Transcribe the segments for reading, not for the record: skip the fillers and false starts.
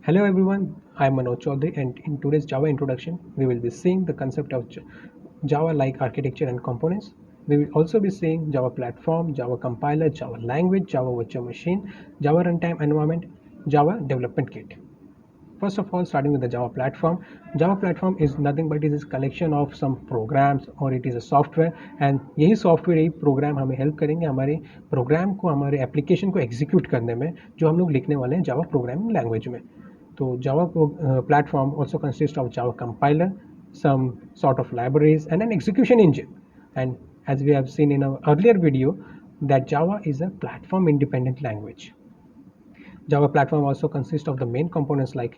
Hello everyone, I am Manoj Chaudhary and in today's Java introduction, we will be seeing the concept of Java-like architecture and components. We will also be seeing Java platform, Java compiler, Java language, Java virtual machine, Java runtime environment, Java development kit. First of all, starting with the Java platform. Java platform is nothing but it is a collection of some programs or it is a software and यही software यही programme हमें help करेंगे हमारे programme को हमारे application को execute करने में जो हम लोग लिखने वाले हैं जावा प्रोग्रामिंग लैंग्वेज में. तो Java platform also consists of Java compiler, some sort of libraries and an execution engine. And as we have seen in our earlier video that Java is a platform independent language. Java platform also consists of the main components like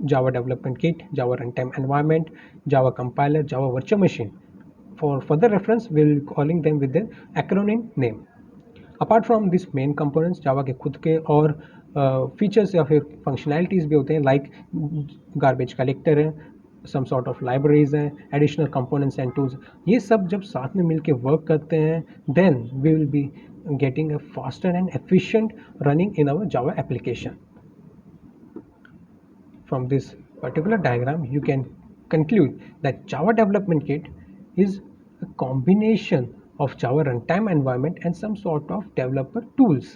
Java development kit, Java runtime environment, Java compiler, Java virtual machine. For further reference, we'll be calling them with the acronym name. Apart from this main components Java के खुद के और features या फिर functionalities भी होते हैं like garbage collector है, सम सॉर्ट ऑफ लाइब्रेरीज हैं, एडिशनल कंपोनेंट्स एंड टूल्स. ये सब जब साथ में मिलके वर्क करते हैं then we will be getting a faster and efficient running in our Java application. From this particular diagram, you can conclude that Java Development Kit is a combination of Java runtime environment and some sort of developer tools.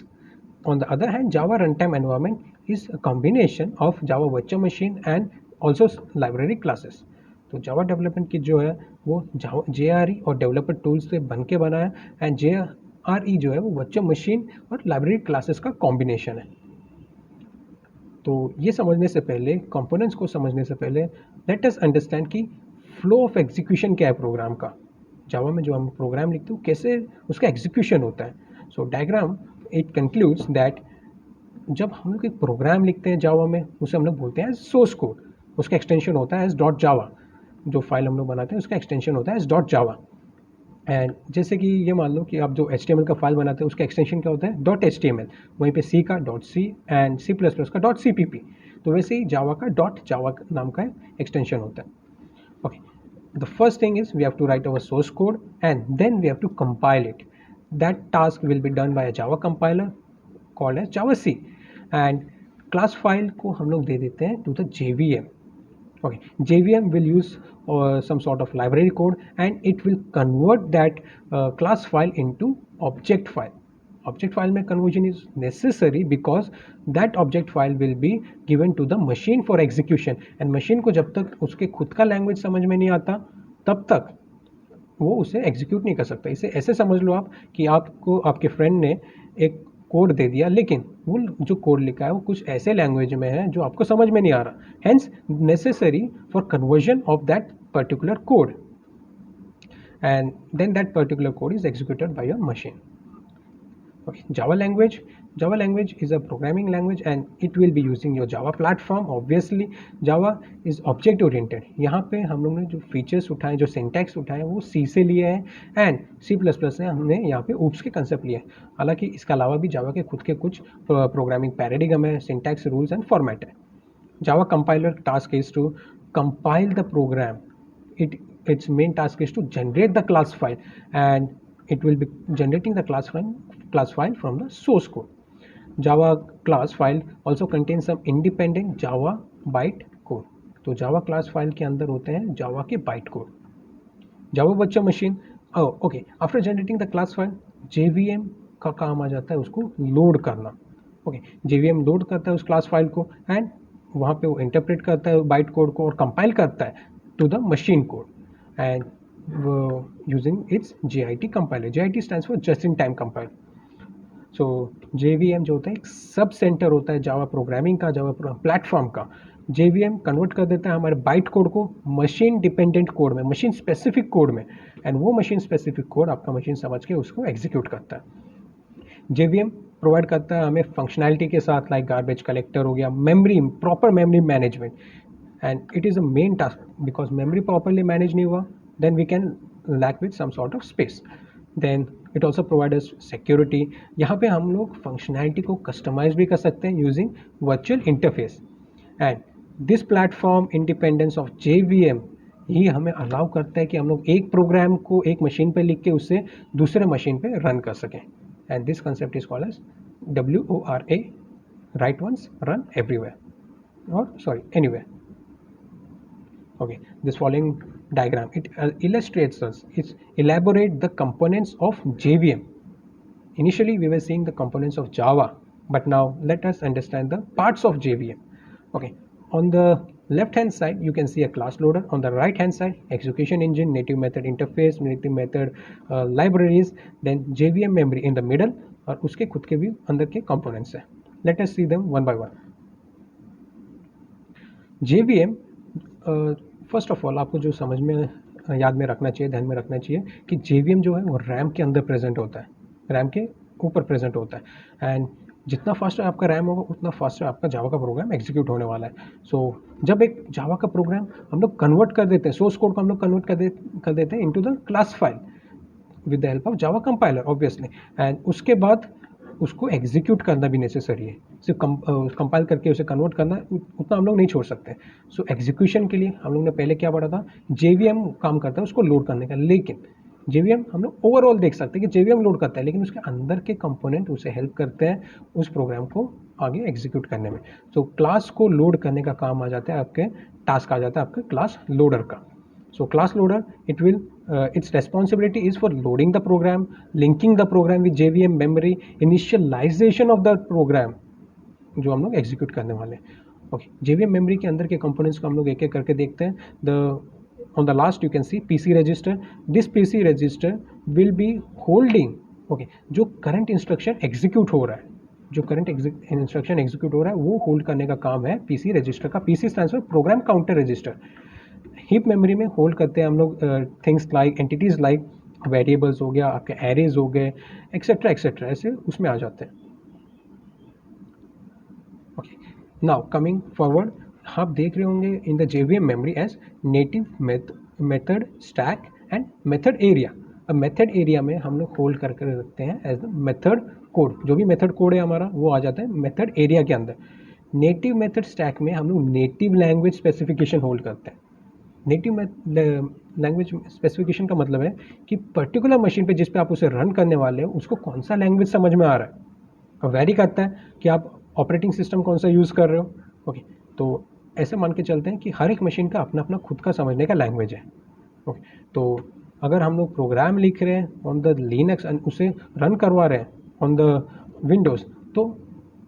On the other hand, Java runtime environment is a combination of Java virtual machine and also library classes. तो Java development kit जो है वो JRE और developer tools से बन के बना है एंड JRE जो है वो वर्चुअल मशीन और लाइब्रेरी क्लासेस का कॉम्बिनेशन है. तो ये समझने से पहले कंपोनेंट्स को समझने से पहले लेट अस अंडरस्टैंड कि फ्लो ऑफ एग्जीक्यूशन क्या है प्रोग्राम का. जावा में जो हम प्रोग्राम लिखते हैं कैसे उसका एग्जीक्यूशन होता है. सो डायग्राम इट कंक्लूड्स दैट जब हम लोग एक प्रोग्राम लिखते हैं जावा में उसे हम लोग बोलते हैं सोर्स कोड. उसका एक्सटेंशन होता है एज डॉट जावा. जो फाइल हम लोग बनाते हैं उसका एक्सटेंशन होता है एज डॉट जावा. एंड जैसे कि ये मान लो कि आप जो HTML का फाइल बनाते हैं उसका एक्सटेंशन क्या होता है डॉट HTML. वहीं पे C का डॉट C एंड C++ का डॉट CPP. तो वैसे ही जावा का डॉट जावा नाम का एक्सटेंशन होता है. Okay, the first thing is we have to write our source code and then we have to compile it. That task will be done by Java compiler called as Java C. And class file को हम लोग दे देते हैं to the JVM. Okay, JVM will use some sort of library code and it will convert that class file into object file. Object file में conversion is necessary because that object file will be given to the machine for execution and machine को जब तक उसके खुद का language समझ में नहीं आता तब तक वो उसे एग्जीक्यूट नहीं कर सकता. इसे ऐसे समझ लो आप कि आपको आपके फ्रेंड ने एक कोड दे दिया लेकिन वो जो कोड लिखा है वो कुछ ऐसे लैंग्वेज में है जो आपको समझ में नहीं आ रहा. Hence necessary for conversion of that particular code and then that particular code is executed by your machine. Okay, Java language is a programming language and it will be using your Java platform. Obviously Java is object oriented. यहाँ पे हम लोग ने जो features उठाए जो syntax उठाए वो C से लिए हैं एंड C++ से हमने यहाँ पे oops के कंसेप्ट लिए. हालांकि इसके अलावा भी जावा के खुद के कुछ प्रोग्रामिंग पैराडिगम है, सिंटैक्स रूल्स एंड फॉर्मेट है. Java compiler task is to compile the program. Its main task is to generate the class file and it will be generating the class file from the source code. Java class file also contains some independent Java byte code. तो Java class file के अंदर होते हैं Java के byte code. Java virtual machine. Okay. After generating the class file, JVM का काम आ जाता है उसको लोड करना. Okay. JVM लोड करता है उस class file को and वहाँ पे वो इंटरप्रेट करता है बाइट कोड को और कंपाइल करता है to the machine code and using its JIT compiler. JIT stands for just in time compiler. So JVM जो होता है एक सब सेंटर होता है जावा प्रोग्रामिंग का, जावा प्लेटफॉर्म का. JVM कन्वर्ट कर देता है हमारे बाइट कोड को मशीन डिपेंडेंट कोड में, मशीन स्पेसिफिक कोड में एंड वो मशीन स्पेसिफिक कोड आपका मशीन समझ के उसको एग्जीक्यूट करता है. JVM प्रोवाइड करता है हमें फंक्शनैलिटी के साथ लाइक गार्बेज कलेक्टर हो गया, memory, proper memory management and it is a main task because memory properly manage नहीं हुआ then we can lack with some sort of space. Then it also provide us security. यहाँ पे हम लोग functionality को customise भी कर सकते हैं using virtual interface and this platform independence of JVM ही हमें अलाउ करता है कि हम लोग एक प्रोग्राम को एक मशीन पे लिख के उससे दूसरे मशीन पे रन कर सकें. And this concept is called as WORA, write once, run everywhere. or sorry, anywhere. Okay, this following diagram, it illustrates us, it elaborate the components of JVM. Initially we were seeing the components of Java, but now let us understand the parts of JVM. Okay, on the left hand side you can see a class loader, on the right hand side execution engine, native method interface, native method libraries, then JVM memory in the middle, और उसके खुद के भी अंदर के components हैं. Let us see them one by one. JVM, first of all आपको जो समझ में याद में रखना चाहिए, ध्यान में रखना चाहिए कि JVM जो है वो रैम के अंदर प्रेजेंट होता है, रैम के ऊपर प्रेजेंट होता है, एंड जितना फास्ट आपका रैम होगा उतना फास्ट आपका जावा का प्रोग्राम एग्जीक्यूट होने वाला है. सो जब एक जावा का प्रोग्राम हम लोग कन्वर्ट कर देते हैं, सोर्स कोड को हम लोग कन्वर्ट कर देते हैं into the class file with the help of Java compiler obviously, and उसके बाद उसको एग्जीक्यूट करना भी नेसेसरी है. सिर्फ कंपाइल करके उसे कन्वर्ट करना उतना हम लोग नहीं छोड़ सकते. सो एग्जीक्यूशन के लिए हम लोग ने पहले क्या पढ़ा था, JVM काम करता है उसको लोड करने का. लेकिन JVM हम लोग ओवरऑल देख सकते हैं कि JVM लोड करता है, लेकिन उसके अंदर के कंपोनेंट उसे हेल्प करते हैं उस प्रोग्राम को आगे एग्जीक्यूट करने में. तो क्लास को लोड करने का काम आ जाता है आपके, टास्क आ जाता है आपके क्लास लोडर का. So class loader, it will its responsibility is for loading the program, linking the program with JVM memory, initialization of the program जो हम लोग एग्जीक्यूट करने वाले हैं. ओके, JVM मेमोरी के अंदर के कंपोनेंट्स को हम लोग एक एक करके देखते हैं. On the last you can see PC register. This PC register will be holding, okay, जो करंट इंस्ट्रक्शन एग्जीक्यूट हो रहा है, जो करंट इंस्ट्रक्शन एग्जीक्यूट हो रहा है वो होल्ड करने का काम है PC रजिस्टर का. PC stands for program counter register. Heap memory में होल्ड करते हैं हम लोग things like entities like variables हो गया, आपके एरेज हो गए, एक्सेट्रा एक्सेट्रा, ऐसे उसमें आ जाते हैं. ओके, नाउ कमिंग फॉरवर्ड, आप देख रहे होंगे in the JVM memory as native method stack and method area. अब मेथड एरिया में हम लोग होल्ड करके रखते हैं एज द मेथड कोड. जो भी मेथड कोड है हमारा वो आ जाता है मेथड एरिया के अंदर. नेटिव मेथड स्टैक में हम लोग नेटिव लैंग्वेज स्पेसिफिकेशन होल्ड करते हैं. नेटिव लैंग्वेज स्पेसिफिकेशन का मतलब है कि पर्टिकुलर मशीन पे जिस पे आप उसे रन करने वाले हो उसको कौन सा लैंग्वेज समझ में आ रहा है. अब वेरी करता है कि आप ऑपरेटिंग सिस्टम कौन सा यूज़ कर रहे हो. ओके, तो ऐसे मान के चलते हैं कि हर एक मशीन का अपना अपना खुद का समझने का लैंग्वेज है. ओके, तो अगर हम लोग प्रोग्राम लिख रहे हैं ऑन द लिनक्स एंड उसे रन करवा रहे हैं ऑन द विंडोज़, तो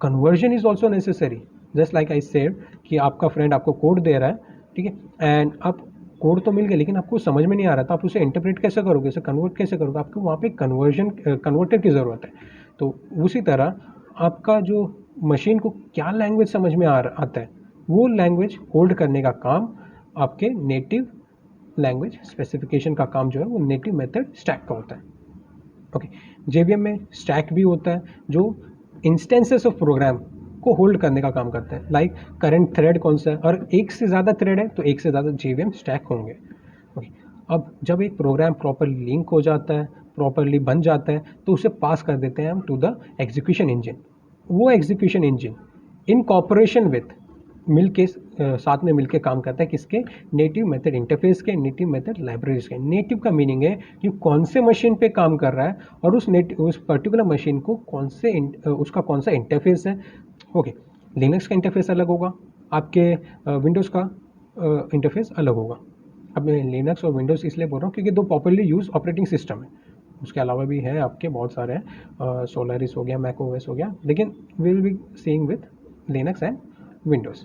conversion is also necessary. Just like I said कि आपका फ्रेंड आपको कोड दे रहा है, ठीक है, एंड आप कोड तो मिल गया लेकिन आपको समझ में नहीं आ रहा, तो आप उसे इंटरप्रेट कैसे करोगे, उसे कन्वर्ट कैसे करोगे, आपको वहाँ पे कन्वर्टर की ज़रूरत है. तो उसी तरह आपका जो मशीन को क्या लैंग्वेज समझ में आता है वो लैंग्वेज होल्ड करने का काम आपके नेटिव लैंग्वेज स्पेसिफिकेशन का काम जो है वो नेटिव मेथड स्टैक का होता है. ओके, JVM में स्टैक भी होता है जो इंस्टेंसेस ऑफ प्रोग्राम को होल्ड करने का काम करता है. लाइक करंट थ्रेड कौन सा है, और एक से ज़्यादा थ्रेड है तो एक से ज़्यादा JVM स्टैक होंगे. ओके, अब जब एक प्रोग्राम प्रॉपरली लिंक हो जाता है, प्रॉपरली बन जाता है, तो उसे पास कर देते हैं हम टू द एग्जीक्यूशन इंजन. वो execution engine in cooperation with मिल के साथ में मिलके काम करता है किसके, नेटिव मेथड इंटरफेस के, नेटिव मेथड लाइब्रेरीज के. नेटिव का मीनिंग है कि कौन से मशीन पे काम कर रहा है और उस पर्टिकुलर मशीन को उसका कौन सा इंटरफेस है. ओके, लिनक्स का इंटरफेस अलग होगा, आपके विंडोज़ का इंटरफेस अलग होगा. अब मैं लिनक्स और विंडोज़ इसलिए बोल रहा हूँ क्योंकि दो पॉपुलरली यूज ऑपरेटिंग सिस्टम है. उसके अलावा भी है आपके बहुत सारे हैं, सोलारिस हो गया, मैक ओएस हो गया, लेकिन we will be seeing with Linux and Windows.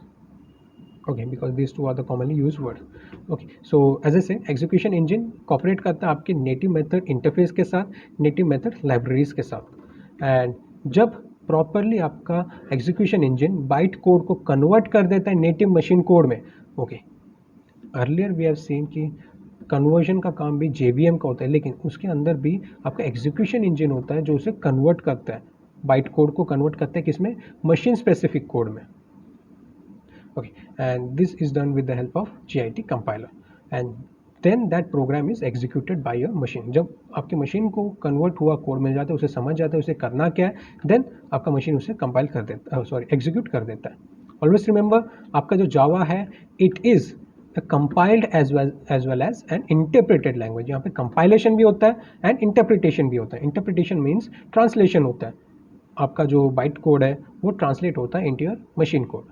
Okay, because these two are the commonly used words. Okay, so as I say, execution engine cooperate करता है आपके native method interface के साथ, native method libraries के साथ. and जब properly आपका execution engine byte code को convert कर देता है native machine code में. okay, earlier we have seen कि कन्वर्जन का काम भी JVM का होता है, लेकिन उसके अंदर भी आपका एग्जीक्यूशन इंजन होता है जो उसे कन्वर्ट करता है, बाइट कोड को कन्वर्ट करता है किसमें, मशीन स्पेसिफिक कोड में. Okay, and this is done with the help of GIT compiler, and then that program is executed by your machine. जब आपकी मशीन को कन्वर्ट हुआ कोड मिल जाता है, उसे समझ जाता है उसे करना क्या है, देन आपका मशीन उसे कंपाइल कर देता है, एग्जीक्यूट कर देता है. ऑलवेज रिमेंबर, आपका जो जावा है it is compiled as well as an interpreted language. यहाँ पे कंपाइलेशन भी होता है एंड इंटरप्रिटेशन भी होता है. इंटरप्रिटेशन मीन्स ट्रांसलेशन होता है, आपका जो बाइट कोड है वो ट्रांसलेट होता है इनटू योर मशीन कोड.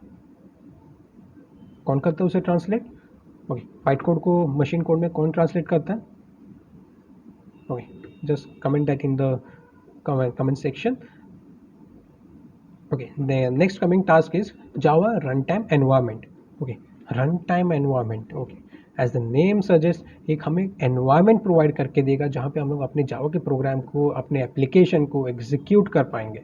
कौन करता है उसे ट्रांसलेट? ओके, बाइट कोड को मशीन कोड में कौन ट्रांसलेट करता है? Okay, just comment that in the comment section. Okay, the next coming task is Java runtime environment. Okay, runtime environment. Okay, as the name suggests एक हमें environment provide करके देगा जहाँ पे हम लोग अपने Java के प्रोग्राम को, अपने एप्लीकेशन को एग्जीक्यूट कर पाएंगे.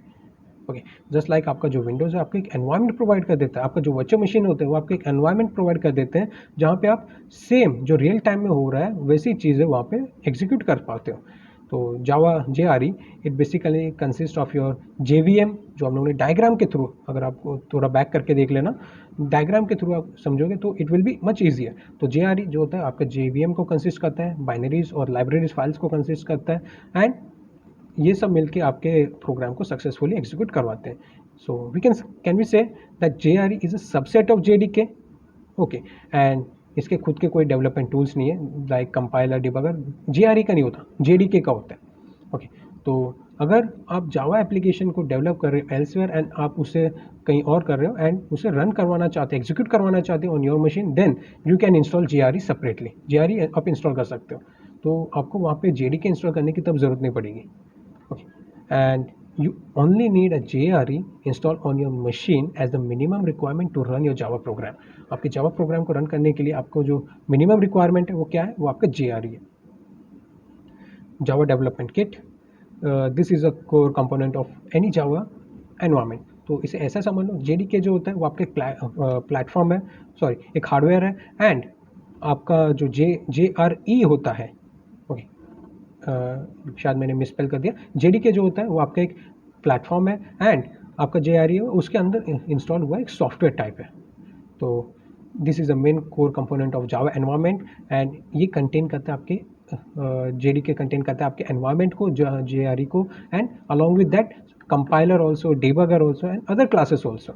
ओके, जस्ट लाइक आपका जो विंडोज़ है आपको एक एनवायरनमेंट प्रोवाइड कर देता है, आपका जो वर्चुअल मशीन होते हैं वो आपको एक एनवायरनमेंट प्रोवाइड कर देते हैं जहाँ पे आप सेम जो रियल टाइम में हो रहा है वैसी चीज़ें वहाँ पे एग्जीक्यूट कर पाते हो. तो जावा JRE it basically consist of your JVM, जो हम लोगों ने डायग्राम के थ्रू, अगर आपको थोड़ा बैक करके देख लेना, डायग्राम के थ्रू आप समझोगे तो it will be much easier. तो JRE जो होता है आपका JVM को कंसिस्ट करता है, बाइनरीज और लाइब्रेरीज फाइल्स को कंसिस्ट करता है, एंड ये सब मिलके आपके प्रोग्राम को सक्सेसफुली एग्जीक्यूट करवाते हैं. So we can we say that JRE is a subset of JDK. Okay, and इसके खुद के कोई डेवलपमेंट टूल्स नहीं है लाइक कंपाइलर, डिबगर. JRE का नहीं होता, JDK का होता है. ओके, तो अगर आप जावा एप्लीकेशन को डेवलप कर रहे हो एल्सवेयर एंड आप उसे कहीं और कर रहे हो एंड उसे रन करवाना चाहते हैं, एग्जीक्यूट करवाना चाहते हो on your machine, then you can install JRE separately. JRE आप इंस्टॉल कर सकते हो, तो आपको वहाँ पे JDK इंस्टॉल करने की तब ज़रूरत नहीं पड़ेगी. Okay, and you only need a JRE installed on your machine as the minimum requirement to run your Java program. आपके Java program को रन करने के लिए आपको जो minimum requirement है वो क्या है? वो आपका JRE है. Java Development Kit. This is a core component of any Java environment. तो इसे ऐसा समझ लो, JDK जो होता है वो आपके प्लेटफॉर्म है, सॉरी एक हार्डवेयर है, एंड आपका जो JRE होता है, ओके, शायद मैंने मिसपेल कर दिया. JDK जो होता है वो आपका एक प्लेटफॉर्म है एंड आपका JRE उसके अंदर इंस्टॉल हुआ एक सॉफ्टवेयर टाइप है. तो this is the main core component of Java environment, and ये कंटेन करता है आपके JDK कंटेन करता है आपके एनवायरनमेंट को, JRE को, and along with that compiler also, debugger also, and other classes also.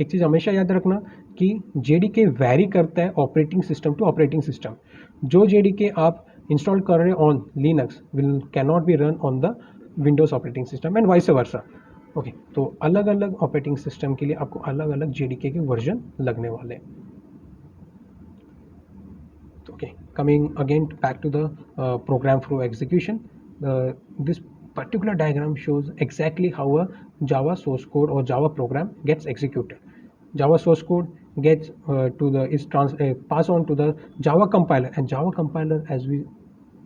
एक चीज़ हमेशा याद रखना कि JDK वैरी करता है operating system to operating system. जो JDK आप इंस्टॉल कर रहे हो on Linux will cannot be run on the Windows operating system and vice versa. Okay, तो अलग अलग ऑपरेटिंग सिस्टम के लिए आपको अलग अलग JDK के वर्जन लगने वाले. Okay, coming again back to the program flow execution. This particular diagram shows exactly how a Java source code or Java program gets executed. Java source code gets passed on to the Java compiler, and Java compiler, as we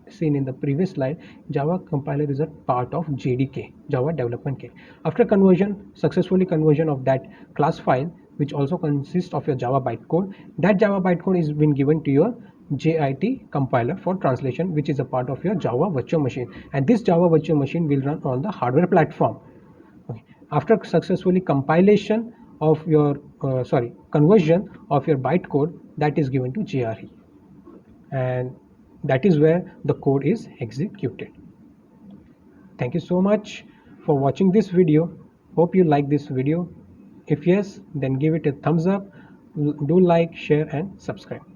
seen in the previous slide, Java compiler is a part of JDK, Java Development Kit. After successfully conversion of that class file, which also consists of your Java bytecode, that Java bytecode is been given to your JIT compiler for translation, which is a part of your Java virtual machine, and this Java virtual machine will run on the hardware platform. Okay. After successfully compilation of your conversion of your bytecode, that is given to JRE, and that is where the code is executed. Thank you so much for watching this video. Hope you like this video. If yes, then give it a thumbs up. Do like, share, and subscribe.